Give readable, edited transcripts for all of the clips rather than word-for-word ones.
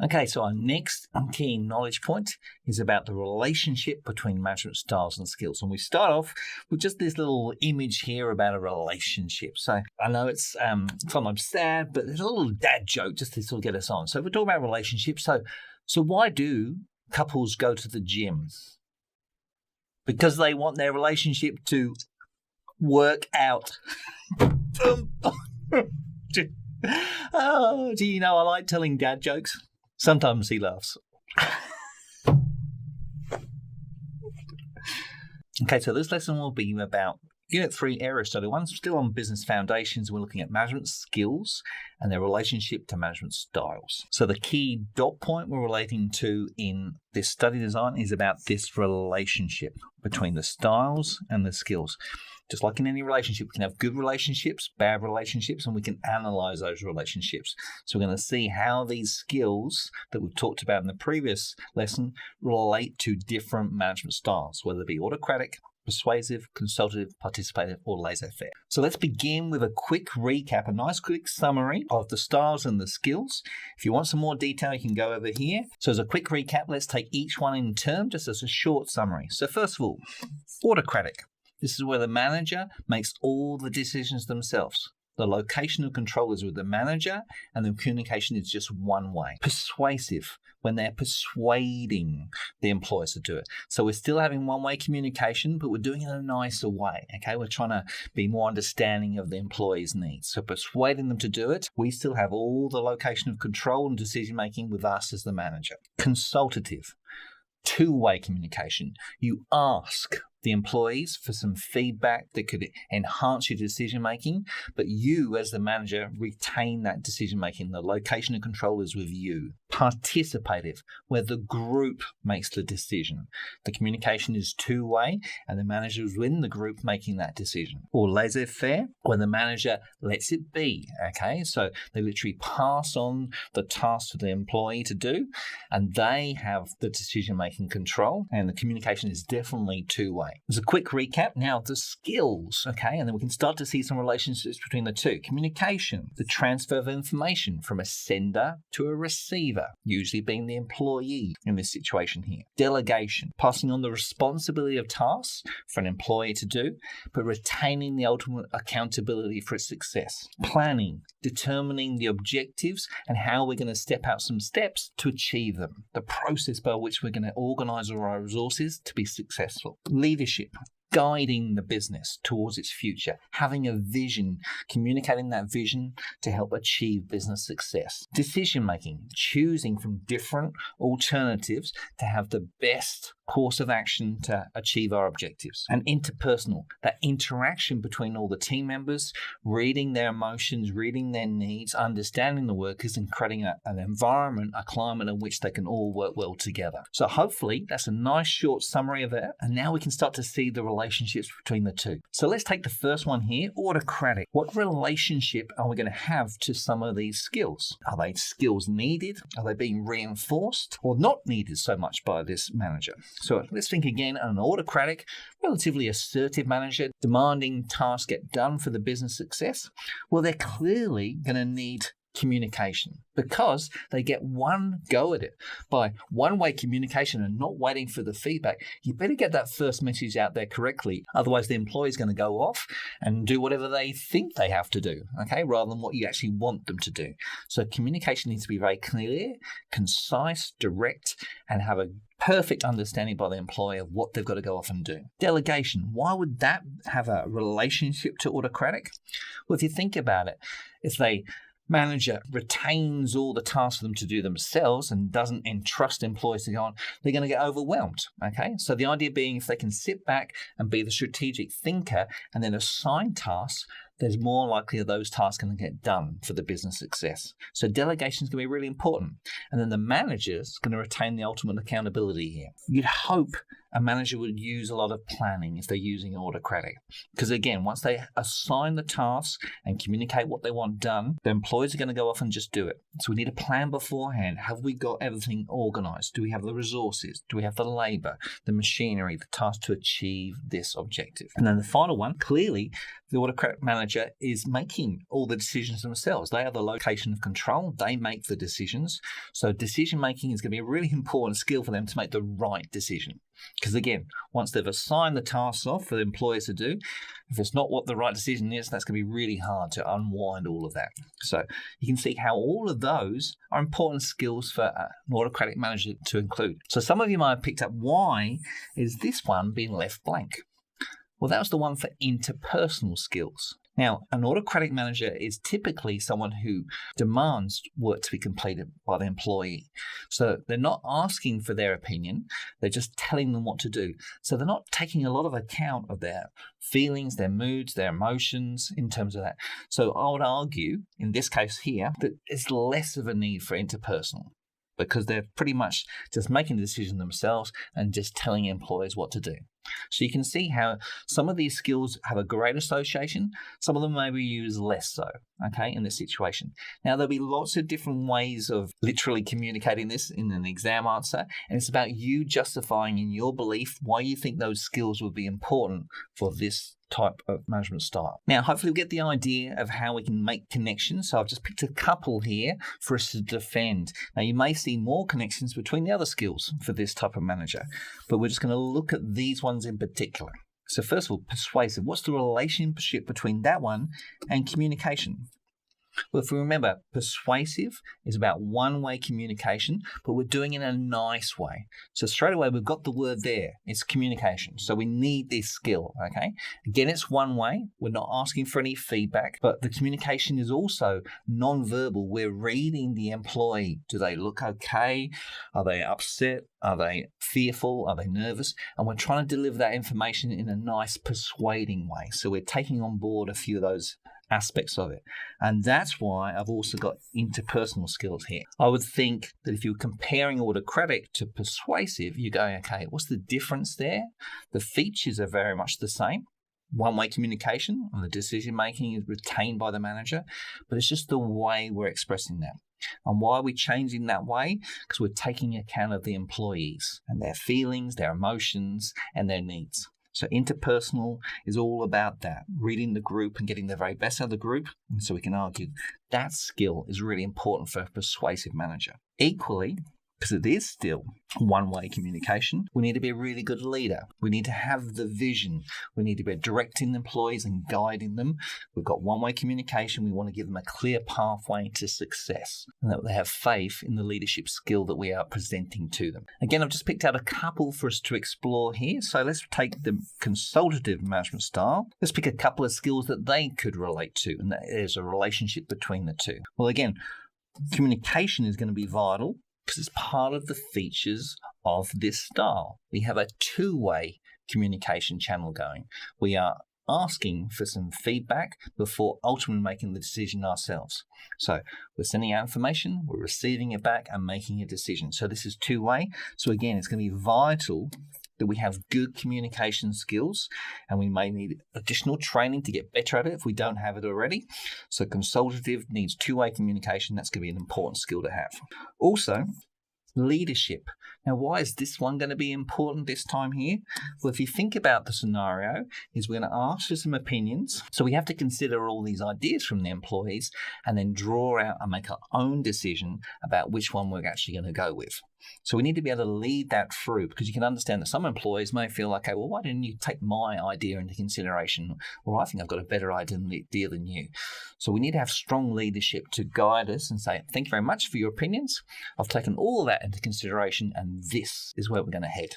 Okay, so our next key knowledge point is about the relationship between management styles and skills. And we start off with just this little image here about a relationship. So I know it's sometimes sad, but there's a little dad joke just to sort of get us on. So we're talking about relationships. So why do couples go to the gym? Because they want their relationship to work out. Oh, do you know I like telling dad jokes? Sometimes he laughs. Okay, so this lesson will be about Unit 3 Area Study 1, still on business foundations. We're looking at management skills and their relationship to management styles. So the key dot point we're relating to in this study design is about this relationship between the styles and the skills. Just like in any relationship, we can have good relationships, bad relationships, and we can analyze those relationships. So we're going to see how these skills that we've talked about in the previous lesson relate to different management styles, whether it be autocratic, persuasive, consultative, participative, or laissez-faire. So let's begin with a quick recap, a nice quick summary of the styles and the skills. If you want some more detail, you can go over here. So as a quick recap, let's take each one in turn, just as a short summary. So first of all, autocratic. This is where the manager makes all the decisions themselves. The location of control is with the manager, and the communication is just one way. Persuasive, when they're persuading the employees to do it. So we're still having one-way communication, but we're doing it in a nicer way, okay? We're trying to be more understanding of the employee's needs. So persuading them to do it, we still have all the location of control and decision-making with us as the manager. Consultative, two-way communication. You ask the employees for some feedback that could enhance your decision-making, but you as the manager retain that decision-making. The location of control is with you. Participative, where the group makes the decision. The communication is two-way and the manager is within the group making that decision. Or laissez-faire, where the manager lets it be, okay? So they literally pass on the task to the employee to do, and they have the decision-making control, and the communication is definitely two-way. As a quick recap now, the skills, okay, and then we can start to see some relationships between the two. Communication, the transfer of information from a sender to a receiver, usually being the employee in this situation here. Delegation, passing on the responsibility of tasks for an employee to do, but retaining the ultimate accountability for its success. Planning, determining the objectives and how we're going to step out some steps to achieve them. The process by which we're going to organize our resources to be successful. Leadership, guiding the business towards its future, having a vision, communicating that vision to help achieve business success. Decision-making, choosing from different alternatives to have the best course of action to achieve our objectives. And interpersonal, that interaction between all the team members, reading their emotions, reading their needs, understanding the workers, and creating an environment, a climate in which they can all work well together. So hopefully that's a nice short summary of it. And now we can start to see the relationships between the two. So let's take the first one here, autocratic. What relationship are we going to have to some of these skills? Are they skills needed? Are they being reinforced or not needed so much by this manager? So let's think again, an autocratic, relatively assertive manager demanding tasks get done for the business success. Well, they're clearly going to need communication because they get one go at it by one-way communication and not waiting for the feedback. You better get that first message out there correctly. Otherwise, the employee is going to go off and do whatever they think they have to do, okay, rather than what you actually want them to do. So communication needs to be very clear, concise, direct, and have a perfect understanding by the employee of what they've got to go off and do. Delegation. Why would that have a relationship to autocratic? Well, if you think about it, if they manager retains all the tasks for them to do themselves and doesn't entrust employees to go on, they're going to get overwhelmed, okay? So the idea being if they can sit back and be the strategic thinker and then assign tasks, there's more likely that those tasks can get done for the business success. So delegation is going to be really important. And then the manager is going to retain the ultimate accountability here. You'd hope a manager would use a lot of planning if they're using autocratic. Because again, once they assign the tasks and communicate what they want done, the employees are going to go off and just do it. So we need a plan beforehand. Have we got everything organized? Do we have the resources? Do we have the labor, the machinery, the task to achieve this objective? And then the final one, clearly, the autocratic manager is making all the decisions themselves. They are the location of control. They make the decisions. So decision making is going to be a really important skill for them to make the right decision. Because again, once they've assigned the tasks off for the employees to do, if it's not what the right decision is, that's going to be really hard to unwind all of that. So you can see how all of those are important skills for an autocratic manager to include. So some of you might have picked up, why is this one being left blank? Well, that was the one for interpersonal skills. Now, an autocratic manager is typically someone who demands work to be completed by the employee. So they're not asking for their opinion, they're just telling them what to do. So they're not taking a lot of account of their feelings, their moods, their emotions in terms of that. So I would argue, in this case here, that it's less of a need for interpersonal, because they're pretty much just making the decision themselves and just telling employees what to do. So you can see how some of these skills have a great association, some of them may be used less so, okay, in this situation. Now, there'll be lots of different ways of literally communicating this in an exam answer, and it's about you justifying in your belief why you think those skills would be important for this type of management style. Now, hopefully we get the idea of how we can make connections. So I've just picked a couple here for us to defend. Now, you may see more connections between the other skills for this type of manager, but we're just going to look at these ones in particular. So first of all, persuasive. What's the relationship between that one and communication? Well, if we remember, persuasive is about one-way communication, but we're doing it in a nice way. So straight away, we've got the word there. It's communication. So we need this skill, okay? Again, it's one way. We're not asking for any feedback, but the communication is also non-verbal. We're reading the employee. Do they look okay? Are they upset? Are they fearful? Are they nervous? And we're trying to deliver that information in a nice, persuading way. So we're taking on board a few of those aspects of it. And that's why I've also got interpersonal skills here. I would think that if you're comparing autocratic to persuasive, you're going, okay, what's the difference there? The features are very much the same. One-way communication and the decision-making is retained by the manager, but it's just the way we're expressing that. And why are we changing that way? Because we're taking account of the employees and their feelings, their emotions, and their needs. So interpersonal is all about that, reading the group and getting the very best out of the group. And so we can argue that skill is really important for a persuasive manager. Equally, because it is still one-way communication, we need to be a really good leader. We need to have the vision. We need to be directing employees and guiding them. We've got one-way communication. We want to give them a clear pathway to success and that they have faith in the leadership skill that we are presenting to them. Again, I've just picked out a couple for us to explore here. So let's take the consultative management style. Let's pick a couple of skills that they could relate to, and that there's a relationship between the two. Well, again, communication is going to be vital, because it's part of the features of this style. We have a two-way communication channel going. We are asking for some feedback before ultimately making the decision ourselves. So we're sending out information, we're receiving it back and making a decision. So this is two-way. So again, it's going to be vital that we have good communication skills, and we may need additional training to get better at it if we don't have it already. So consultative needs two-way communication. That's going to be an important skill to have. Also, leadership. Now, why is this one going to be important this time here? Well, if you think about the scenario, is we're going to ask for some opinions. So we have to consider all these ideas from the employees and then draw out and make our own decision about which one we're actually going to go with. So we need to be able to lead that through, because you can understand that some employees may feel like, okay, well, why didn't you take my idea into consideration? Or I think I've got a better idea than you. So we need to have strong leadership to guide us and say, thank you very much for your opinions. I've taken all of that into consideration, and this is where we're going to head.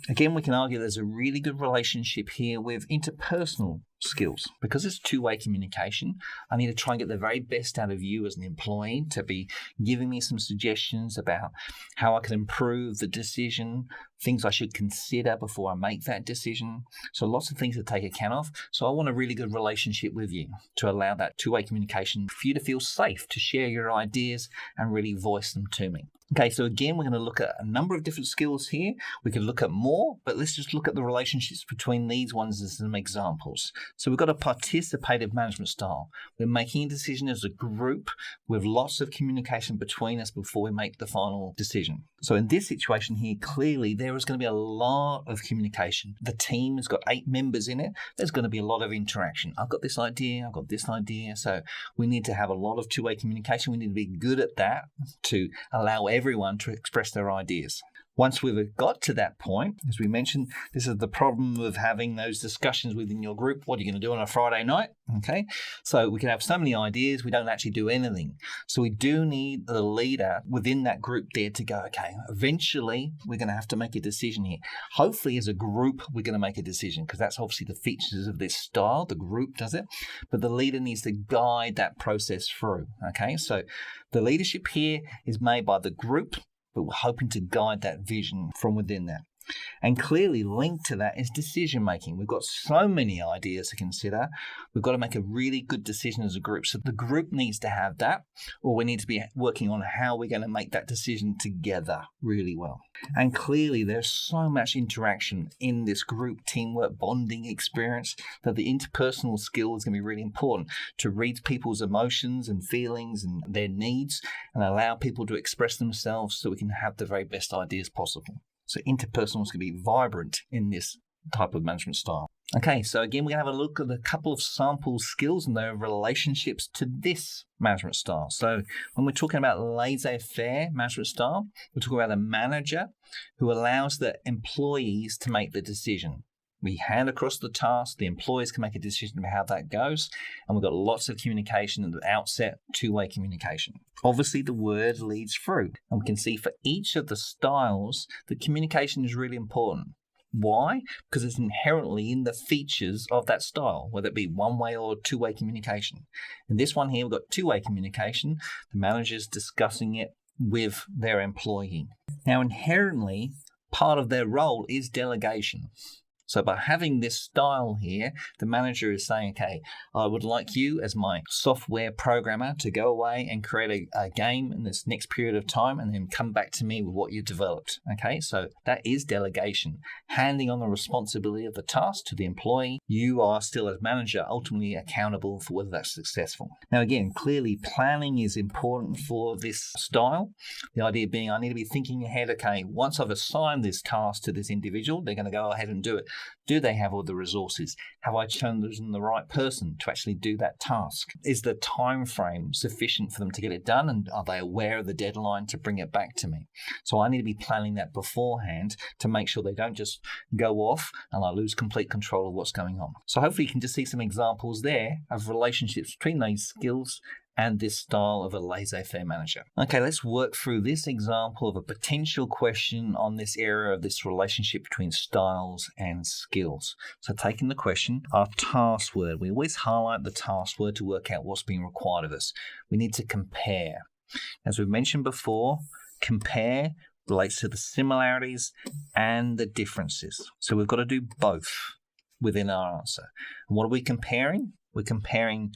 Again, we can argue there's a really good relationship here with interpersonal skills. Because it's two-way communication, I need to try and get the very best out of you as an employee to be giving me some suggestions about how I can improve the decision, things I should consider before I make that decision. So lots of things to take account of. So I want a really good relationship with you to allow that two-way communication for you to feel safe to share your ideas and really voice them to me. Okay, so again, we're going to look at a number of different skills here. We could look at more, but let's just look at the relationships between these ones as some examples. So we've got a participative management style. We're making a decision as a group with lots of communication between us before we make the final decision. So in this situation here, clearly there is going to be a lot of communication. The team has got 8 members in it. There's going to be a lot of interaction. I've got this idea, I've got this idea. So we need to have a lot of two-way communication. We need to be good at that to allow everyone to express their ideas. Once we've got to that point, as we mentioned, this is the problem of having those discussions within your group. What are you going to do on a Friday night? Okay, so we can have so many ideas, we don't actually do anything. So we do need the leader within that group there to go, okay, eventually we're going to have to make a decision here. Hopefully as a group, we're going to make a decision because that's obviously the features of this style. The group does it, but the leader needs to guide that process through. Okay, so the leadership here is made by the group, but we're hoping to guide that vision from within that. And clearly linked to that is decision making. We've got so many ideas to consider. We've got to make a really good decision as a group. So the group needs to have that, or we need to be working on how we're going to make that decision together really well. And clearly there's so much interaction in this group teamwork bonding experience that the interpersonal skill is going to be really important to read people's emotions and feelings and their needs and allow people to express themselves so we can have the very best ideas possible. So interpersonal is going to be vibrant in this type of management style. Okay, so again, we're going to have a look at a couple of sample skills and their relationships to this management style. So when we're talking about laissez-faire management style, we're talking about a manager who allows the employees to make the decision. We hand across the task, the employees can make a decision about how that goes, and we've got lots of communication at the outset, two-way communication. Obviously, the word leads through, and we can see for each of the styles, the communication is really important. Why? Because it's inherently in the features of that style, whether it be one-way or two-way communication. In this one here, we've got two-way communication. The manager's discussing it with their employee. Now, inherently, part of their role is delegation. So by having this style here, the manager is saying, okay, I would like you as my software programmer to go away and create a game in this next period of time and then come back to me with what you developed. Okay, so that is delegation. Handing on the responsibility of the task to the employee, you are still as manager ultimately accountable for whether that's successful. Now again, clearly planning is important for this style. The idea being I need to be thinking ahead, okay, once I've assigned this task to this individual, they're going to go ahead and do it. Do they have all the resources? Have I chosen the right person to actually do that task? Is the time frame sufficient for them to get it done? And are they aware of the deadline to bring it back to me? So I need to be planning that beforehand to make sure they don't just go off and I lose complete control of what's going on. So hopefully you can just see some examples there of relationships between these skills and this style of a laissez-faire manager. Okay, let's work through this example of a potential question on this area of this relationship between styles and skills. So taking the question, our task word. We always highlight the task word to work out what's being required of us. We need to compare. As we've mentioned before, compare relates to the similarities and the differences. So we've got to do both within our answer. And what are we comparing? We're comparing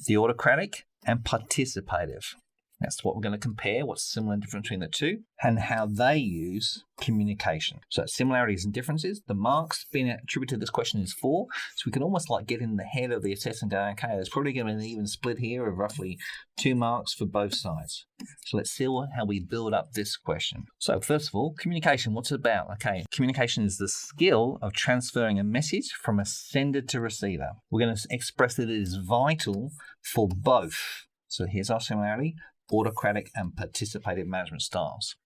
the autocratic and participative. That's what we're going to compare, what's similar and different between the two, and how they use communication. So similarities and differences. The marks being attributed to this question is 4. So we can almost like get in the head of the assessor and go, okay, there's probably going to be an even split here of roughly 2 marks for both sides. So let's see how we build up this question. So first of all, communication, what's it about? Okay, communication is the skill of transferring a message from a sender to receiver. We're going to express that it is vital for both. So here's our similarity, autocratic and participative management styles.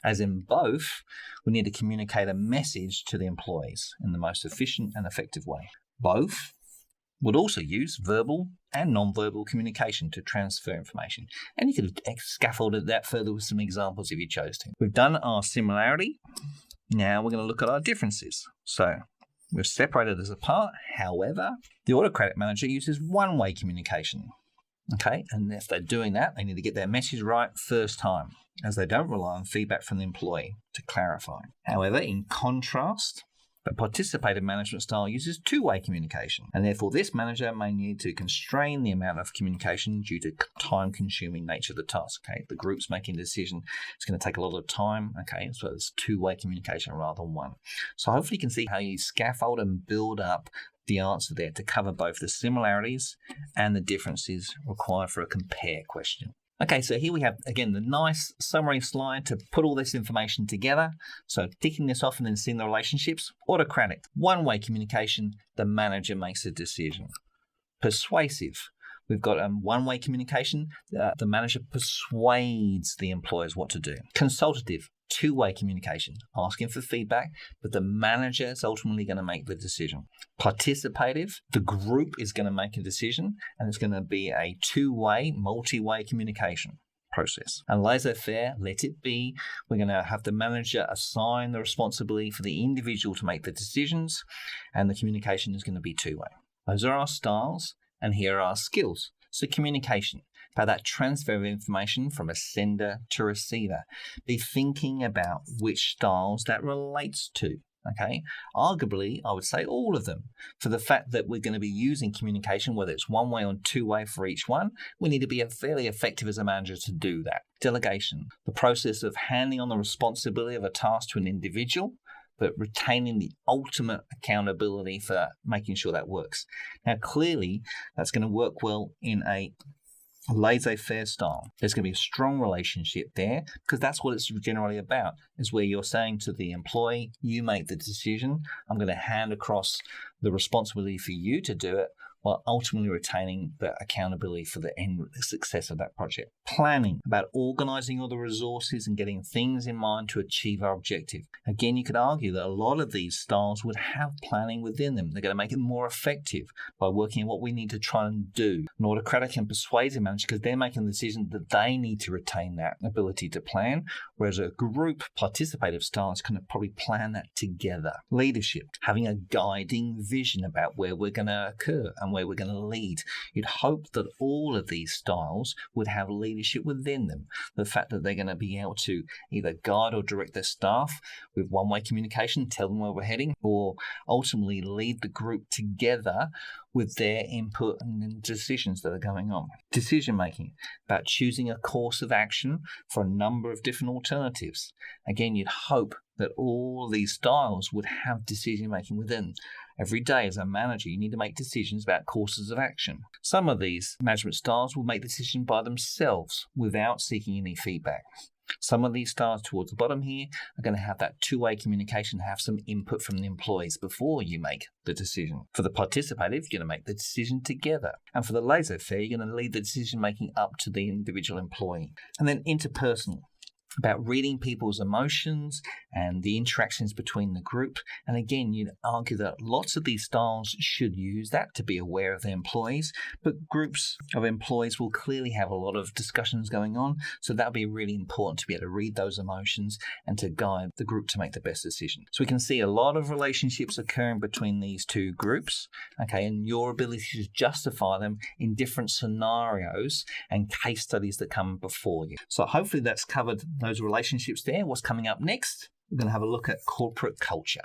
As in both, we need to communicate a message to the employees in the most efficient and effective way. Both would also use verbal and non-verbal communication to transfer information. And you could scaffold that further with some examples if you chose to. We've done our similarity. Now we're going to look at our differences. So We've separated this apart. However, the autocratic manager uses one-way communication. Okay, and if they're doing that, they need to get their message right first time, as they don't rely on feedback from the employee to clarify. However, in contrast, the participative management style uses two-way communication, and therefore this manager may need to constrain the amount of communication due to time-consuming nature of the task. Okay, the group's making a decision, it's going to take a lot of time. Okay, so it's two-way communication rather than one. So hopefully you can see how you scaffold and build up the answer there to cover both the similarities and the differences required for a compare question. Okay, so here we have, again, the nice summary slide to put all this information together. So ticking this off and then seeing the relationships. Autocratic, one-way communication, the manager makes a decision. Persuasive, we've got one-way communication, the manager persuades the employers what to do. Consultative, two-way communication, asking for feedback, but the manager is ultimately going to make the decision. Participative, the group is going to make a decision, and it's going to be a two-way, multi-way communication process. And laissez-faire, let it be. We're going to have the manager assign the responsibility for the individual to make the decisions, and the communication is going to be two-way. Those are our styles, and here are our skills. So communication, about that transfer of information from a sender to receiver. Be thinking about which styles that relates to. Okay, arguably, I would say all of them. For the fact that we're going to be using communication, whether it's one way or two way for each one, we need to be fairly effective as a manager to do that. Delegation, the process of handing on the responsibility of a task to an individual, but retaining the ultimate accountability for making sure that works. Now, clearly, that's going to work well in a laissez-faire style. There's going to be a strong relationship there because that's what it's generally about, is where you're saying to the employee, you make the decision, I'm going to hand across the responsibility for you to do it, while ultimately retaining the accountability for the end success of that project. Planning, about organising all the resources and getting things in mind to achieve our objective. Again, you could argue that a lot of these styles would have planning within them. They're going to make it more effective by working on what we need to try and do. An autocratic and persuasive manager, because they're making the decision that they need to retain that ability to plan, whereas a group participative style is going to probably plan that together. Leadership, having a guiding vision about where we're going to occur and where we're going to lead. You'd hope that all of these styles would have leadership within them. The fact that they're going to be able to either guide or direct their staff with one-way communication, tell them where we're heading, or ultimately lead the group together with their input and decisions that are going on. Decision-making, about choosing a course of action for a number of different alternatives. Again, you'd hope that all these styles would have decision-making within. Every day as a manager, you need to make decisions about courses of action. Some of these management styles will make decisions by themselves without seeking any feedback. Some of these styles towards the bottom here are going to have that two-way communication, have some input from the employees before you make the decision. For the participative, you're going to make the decision together. And for the laissez-faire, you're going to lead the decision-making up to the individual employee. And then interpersonal, about reading people's emotions and the interactions between the group. And again, you'd argue that lots of these styles should use that to be aware of their employees, but groups of employees will clearly have a lot of discussions going on, so that'll be really important to be able to read those emotions and to guide the group to make the best decision. So we can see a lot of relationships occurring between these two groups, okay, and your ability to justify them in different scenarios and case studies that come before you. So hopefully that's covered those relationships there. What's coming up next? We're going to have a look at corporate culture.